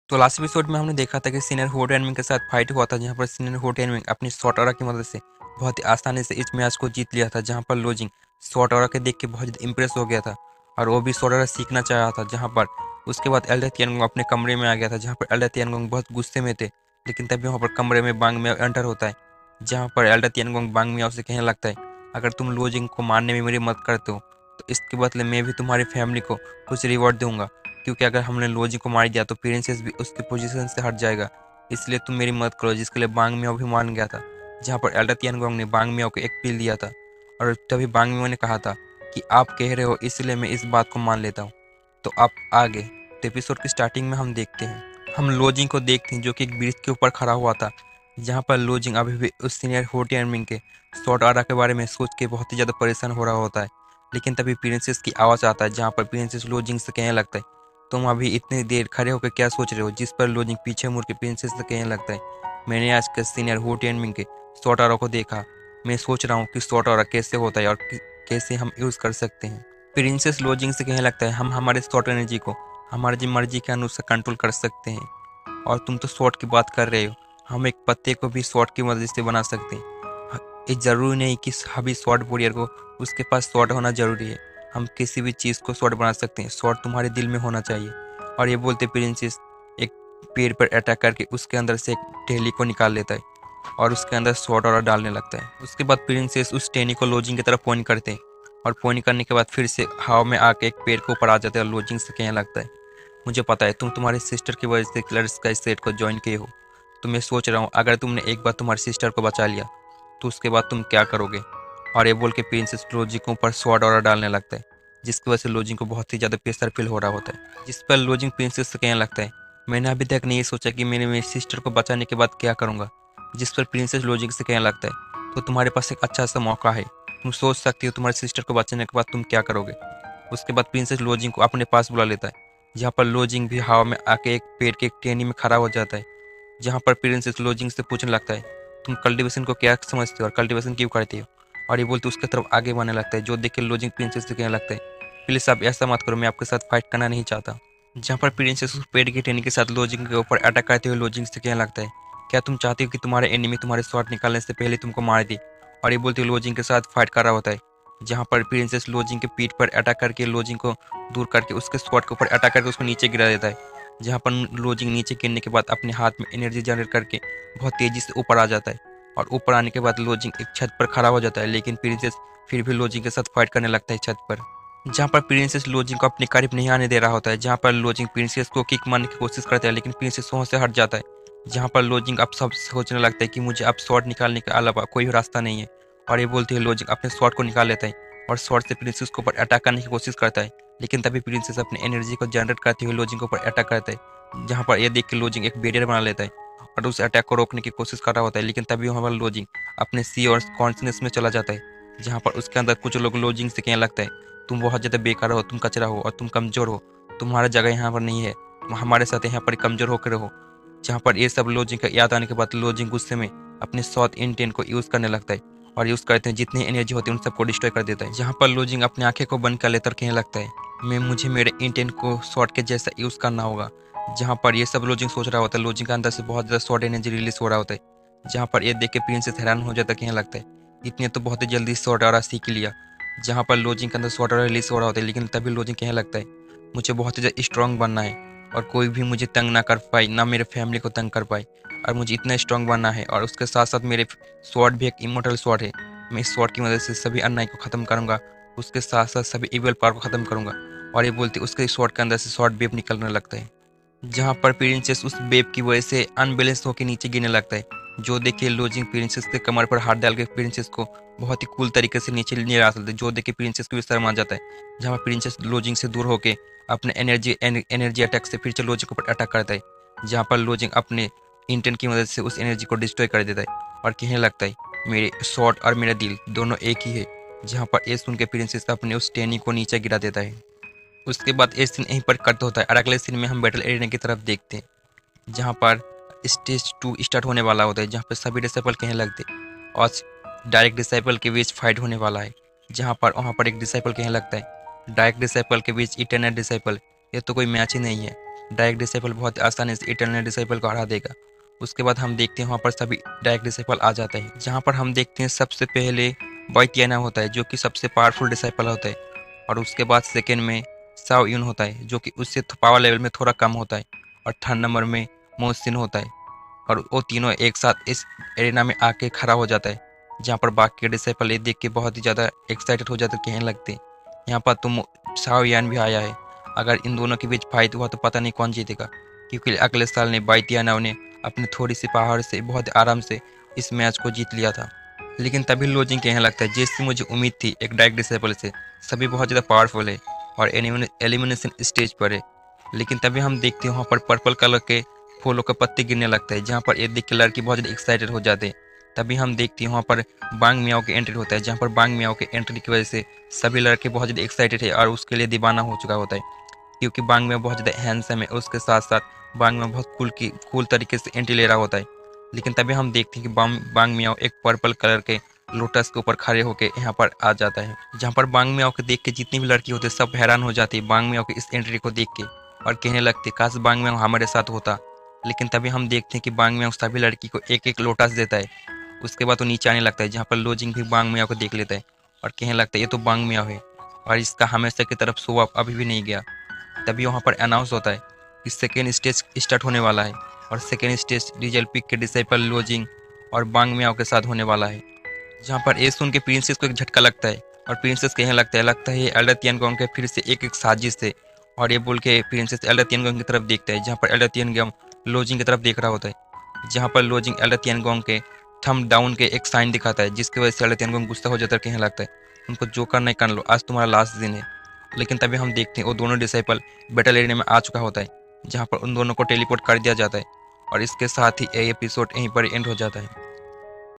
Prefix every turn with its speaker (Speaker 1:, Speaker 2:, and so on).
Speaker 1: तो last episode में हमने देखा था कि सीनियर हो एनमिंग के साथ फाइट हुआ था, जहाँ पर सीनियर हो एनमिंग अपनी शॉर्ट ऑरा की मदद से बहुत ही आसानी से इस मैच को जीत लिया था। जहाँ पर लोजिंग शॉर्ट ऑरा के देख के बहुत ज़्यादा इम्प्रेस हो गया था और वो भी शॉर्ट ऑरा सीखना चाह रहा था। जहाँ पर उसके बाद एल्डर तियानगोंग अपने कमरे में आ गया था, जहाँ पर एल्डर तियानगोंग बहुत गुस्से में थे। लेकिन तभी वहाँ पर कमरे में बांग मियाओ एंटर होता है, जहाँ पर एल्डर तियानगोंग बांग मियाओ से कहने लगता है, अगर तुम लोजिंग को मारने में मेरी मदद करते हो तो इसके बदले मैं भी तुम्हारी फैमिली को कुछ रिवॉर्ड दूंगा, क्योंकि अगर हमने लोजी को मार दिया तो प्रिंसेस भी उसकी पोजीशन से हट जाएगा। इसलिए तुम मेरी मदद करो। जिसके लिए बांग मियाओ भी मान गया था, जहाँ पर एल्डर तियानगोंग ने बांग मियाओ को एक पील दिया था और तभी बांग मियाओ ने कहा था कि आप कह रहे हो इसलिए मैं इस बात को मान लेता हूँ। तो आप आगे तो एपिसोड की स्टार्टिंग में हम देखते हैं, हम लोजिंग को देखते हैं जो कि एक ब्रिज के ऊपर खड़ा हुआ था, जहाँ पर लोजिंग अभी भी उस सीनियर होटियनमिंग के शॉर्ट आरा के बारे में सोच के बहुत ही ज़्यादा परेशान हो रहा होता है। लेकिन तभी प्रिंसेस की आवाज़ आता है, जहाँ पर प्रिंसेस लोजिंग से कहने लगता है, तुम अभी इतनी देर खड़े होकर क्या सोच रहे हो। जिस पर लोजिंग पीछे मुड़ के प्रिंसेस से कहने लगता है, मैंने आज के सीनियर होटियनमिंग के शॉर्ट आरा को देखा, मैं सोच रहा हूँ कि शॉर्ट आरा कैसे होता है और कैसे हम यूज़ कर सकते हैं। प्रिंसेस लोजिंग से कहने लगता है, हम हमारे शॉर्ट एनर्जी को हमारी मर्जी के अनुसार कंट्रोल कर सकते हैं, और तुम तो शॉर्ट की बात कर रहे हो, हम एक पत्ते को भी शॉर्ट की मदद से बना सकते हैं। ये ज़रूरी नहीं कि सभी शॉर्ट वॉरियर को उसके पास शॉर्ट होना ज़रूरी है, हम किसी भी चीज़ को शॉर्ट बना सकते हैं, शॉर्ट तुम्हारे दिल में होना चाहिए। और ये बोलते प्रिंसेस एक पेड़ पर अटैक करके उसके अंदर से एक टेली को निकाल लेता है और उसके अंदर शॉर्ट और डालने लगता है। उसके बाद प्रिंसेस उस टेनी को लोजिंग की तरफ पॉइंट करते हैं और पॉइंट करने के बाद फिर से हवा में आके एक पेड़ के ऊपर आ जाते हैं और लोजिंग से कहने लगता है, मुझे पता है तुम तुम्हारी सिस्टर की वजह से किलर्स का सेट को ज्वाइन किए हो, तो मैं सोच रहा हूँ अगर तुमने एक बार तुम्हारी सिस्टर को बचा लिया तो उसके बाद तुम क्या करोगे। और ये बोल के प्रिंसेस लोजी के ऊपर स्वॉर्ड और डालने लगता है, जिसकी वजह से लोजिंग को बहुत ही ज़्यादा प्रेशर फील हो रहा होता है। जिस पर लोजिंग प्रिंसेस से कहने लगता है, मैंने अभी तक नहीं सोचा कि मैंने मेरी सिस्टर को बचाने के बाद क्या करूँगा। जिस पर प्रिंसेस लोजिंग से कहने लगता है, तो तुम्हारे पास एक अच्छा सा मौका है, तुम सोच सकती हो तुम्हारी सिस्टर को बचाने के बाद तुम क्या करोगे। उसके बाद प्रिंसेस लोजिंग को अपने पास बुला लेता है, जहाँ पर लोजिंग भी हवा में आके एक पेड़ के एक टहनी में खड़ा हो जाता है। जहाँ पर प्रिंसेस लोजिंग से पूछने लगता है, तुम कल्टीवेशन को क्या समझते हो और कल्टीवेशन क्यों करती हो। और ये बोलते उसकी तरफ आगे बढ़ने लगता है, जो देख के लोजिंग प्रिंसेस से कहने लगता है, प्लीज़ आप ऐसा मत करो, मैं आपके साथ फाइट करना नहीं चाहता। जहाँ पर प्रिंसेस उस पेड़ की टहनी के साथ लोजिंग के ऊपर अटैक करते हुए लोजिंग से कहने लगता है, क्या तुम चाहती हो कि तुम्हारे एनिमी तुम्हारे शॉट निकालने से पहले तुमको मार दे। और ये बोलते हुए लोजिंग के साथ फाइट कर रहा होता है, जहाँ पर प्रिंसेस लोजिंग के पीठ पर अटैक करके लोजिंग को दूर करके उसके स्पॉट के ऊपर अटैक करके उसको नीचे गिरा देता है। जहाँ पर लोजिंग नीचे गिरने के बाद अपने हाथ में एनर्जी जनरेट करके बहुत तेज़ी से ऊपर आ जाता है और ऊपर आने के बाद लोजिंग एक छत पर खड़ा हो जाता है। लेकिन प्रिंसेस फिर भी लोजिंग के साथ फाइट करने लगता है छत पर, जहाँ पर प्रिंसेस लोजिंग को अपने करीब नहीं आने दे रहा होता है। जहाँ पर लोजिंग प्रिंसेस को किक मारने की कोशिश करता है, लेकिन प्रिंसेस वहाँ से हट जाता है। जहाँ पर लोजिंग अब सब सोचने लगता है कि मुझे अब शॉट निकालने के अलावा कोई रास्ता नहीं है। और ये बोलते हुए लोजिंग अपने शॉट को निकाल लेता है और शॉट से प्रिंसेस के ऊपर अटैक करने की कोशिश करता है। लेकिन तभी प्रिंसेस अपनी एनर्जी को जनरेट करते हुए लोजिंग के ऊपर अटैक करता है, जहाँ पर यह देख के लोजिंग एक बैरियर बना लेता है और उस अटैक को रोकने की कोशिश कर रहा होता है। लेकिन तभी वहाँ पर लोजिंग अपने सी और कॉन्शनेस में चला जाता है, जहाँ पर उसके अंदर कुछ लोग लोजिंग से कहने लगता है, तुम बहुत ज़्यादा बेकार हो, तुम कचरा हो और तुम कमज़ोर हो, तुम्हारा जगह यहाँ पर नहीं है, तुम हमारे साथ यहाँ पर कमज़ोर होकर रहो। जहाँ पर ये सब लोजिंग का याद आने के बाद लोजिंग गुस्से में अपने साउथ इंडियन को यूज़ करने लगता है और यूज़ करते हैं जितनी एनर्जी होती है उन सबको डिस्ट्रॉय कर देता है। जहाँ पर लोजिंग अपनी आंखें को बंद कर लेकर कहने लगता है, मैं मुझे मेरे इंटेंट को शॉर्ट के जैसा यूज़ करना होगा। जहाँ पर ये सब लोजिंग सोच रहा होता है, लोजिंग के अंदर से बहुत ज़्यादा शॉर्ट एनर्जी रिलीज हो रहा होता है। जहाँ पर ये देख के प्रिंसेस हैरान हो जाता है, कहने लगता है, इतने तो बहुत ही जल्दी शॉर्ट आरा सीख लिया। जहाँ पर लोजिंग के अंदर शॉर्ट आरा रिलीज हो रहा होता है, लेकिन तभी लोजिंग कहने लगता है, मुझे बहुत ही ज़्यादा स्ट्रॉन्ग बनना है और कोई भी मुझे तंग ना कर पाए, ना मेरे फैमिली को तंग कर पाए, और मुझे इतना स्ट्रॉन्ग बनना है। और उसके साथ साथ मेरे स्वॉर्ड भी एक इमोर्टल स्वॉर्ड है, मैं इस स्वॉर्ड की मदद से सभी अन्याय को ख़त्म करूँगा, उसके साथ साथ सभी इविल पावर को ख़त्म करूँगा। और ये बोलते उसके स्वॉर्ड के अंदर से शॉर्ट वेव निकलने लगता है, जहाँ पर प्रिंसेस उस वेव की वजह से अनबैलेंस होकर नीचे गिरने लगता है। जो देखे लोजिंग प्रिंसेस के कमर पर हाथ डाल के प्रिंसेस को बहुत ही कूल तरीके से नीचे ले आ सकते, जो देखे प्रिंसेस को भी शर्म आ जाता है। जहाँ पर प्रिंसेस लोजिंग से दूर होकर अपने एनर्जी अटैक से फिर से लोजिंग के ऊपर अटैक करता है, जहाँ पर लोजिंग अपने इंटेंट की मदद से उस एनर्जी को डिस्ट्रॉय कर देता है और कहने लगता है, मेरे शॉर्ट और मेरा दिल दोनों एक ही है। जहाँ पर ये सुन के प्रिंसेस अपने उस टेनी को नीचे गिरा देता है। उसके बाद ये सीन यहीं पर कट होता है और अगले सीन में हम बैटल एरिना की तरफ देखते हैं, जहाँ पर स्टेज 2 स्टार्ट होने वाला होता है, जहाँ पर सभी डिसाइपल कहने लगते हैं और डायरेक्ट डिसाइपल के बीच फाइट होने वाला है। जहाँ पर वहाँ पर एक डिसाइपल कहने लगता है, डायरेक्ट डिसाइपल के बीच इटर्नल डिसाइपल, ये तो कोई मैच ही नहीं है। डायरेक्ट डिसेबल बहुत आसानी से इटर्नल डिसेबल को हरा देगा। उसके बाद हम देखते हैं वहाँ पर सभी डायरेक्ट डिसेबल आ जाते हैं, जहाँ पर हम देखते हैं सबसे पहले बाइटियाना होता है जो कि सबसे पावरफुल डिसेबल होता है, और उसके बाद सेकेंड में साओ यून होता है जो कि उससे पावर लेवल में थोड़ा कम होता है, और थर्ड नंबर में मोहसिन होता है। और वो तीनों एक साथ इस एरिना में आके खड़ा हो जाता है, जहाँ पर बाकी के डिसेबल ये देख के बहुत ही ज़्यादा एक्साइटेड हो जाते कहने लगते हैं यहाँ पर तुम साओ यान भी आया है, अगर इन दोनों के बीच फाइट हुआ तो पता नहीं कौन जीतेगा, क्योंकि अगले साल ने बाइटियाना ने अपनी थोड़ी सी पावर से बहुत आराम से इस मैच को जीत लिया था। लेकिन तभी लोजिंग कहने लगता है जैसी मुझे उम्मीद थी एक डायरेक्ट डिसेबल से, सभी बहुत ज़्यादा पावरफुल है और एलिमिनेशन स्टेज पर है। लेकिन तभी हम देखते हैं वहाँ पर पर्पल कलर के फूलों का पत्ते गिरने लगता है, जहाँ पर ये देख के लड़की बहुत ज़्यादा एक्साइटेड हो जाते हैं। तभी हम देखते हैं वहाँ पर बांग मियाओ की एंट्री होता है, जहाँ पर बांग मियाओ के एंट्री की वजह से सभी लड़के बहुत ज़्यादा एक्साइटेड है और उसके लिए दीवाना हो चुका होता है, क्योंकि बांग मियाओ बहुत ज़्यादा हैंडसम है। उसके साथ साथ बांग मियाओ बहुत कूल तरीके से एंट्री ले रहा होता है। लेकिन तभी हम देखते हैं कि बांग मियाओ एक पर्पल कलर के लोटस के ऊपर खड़े होकर यहाँ पर आ जाता है, जहाँ पर बांग मियाओ को देख के जितनी भी लड़की होती है सब हैरान हो जाती है बांग मियाओ की इस एंट्री को देख के, और कहने लगते काश बांग मियाओ हमारे साथ होता। लेकिन तभी हम देखते हैं कि बांग मियाओ सभी लड़की को एक एक लोटस देता है। उसके बाद वो नीचे आने लगता है, जहाँ पर लोजिंग भी बांग मियाओ को देख लेता है और कहने लगता है ये तो बांग मियाओ है और इसका हमेशा की तरफ शो अप अभी भी नहीं गया। तभी वहाँ पर अनाउंस होता है कि सेकेंड स्टेज स्टार्ट होने वाला है, और सेकेंड स्टेज डीजल पिक के डिसेबल लोजिंग और बांग मियाओ के साथ होने वाला है। जहाँ पर ये सुन के प्रिंसेस को एक झटका लगता है और प्रिंसेस कहने लगता है ये एल्डर तियानगोंग के फिर से एक साजिश से, और ये बोल के प्रिंसेस एल्डर तियानगोंग की तरफ देखता है, जहाँ पर एल्डर तियानगोंग लोजिंग की तरफ देख रहा होता है, जहाँ पर लोजिंग एल्डर तियानगोंग के थंब डाउन के एक साइन दिखाता है, जिसकी वजह से एल्डर तियानगोंग गुस्सा हो जाता है, कहने लगता है उनको जो करना है कर लो, आज तुम्हारा लास्ट दिन है। लेकिन तभी हम देखते हैं वो दोनों डिसाइपल बैटल एरिया में आ चुका होता है, जहाँ पर उन दोनों को टेलीपोर्ट कर दिया जाता है, और इसके साथ ही ये एपिसोड यहीं पर एंड हो जाता है।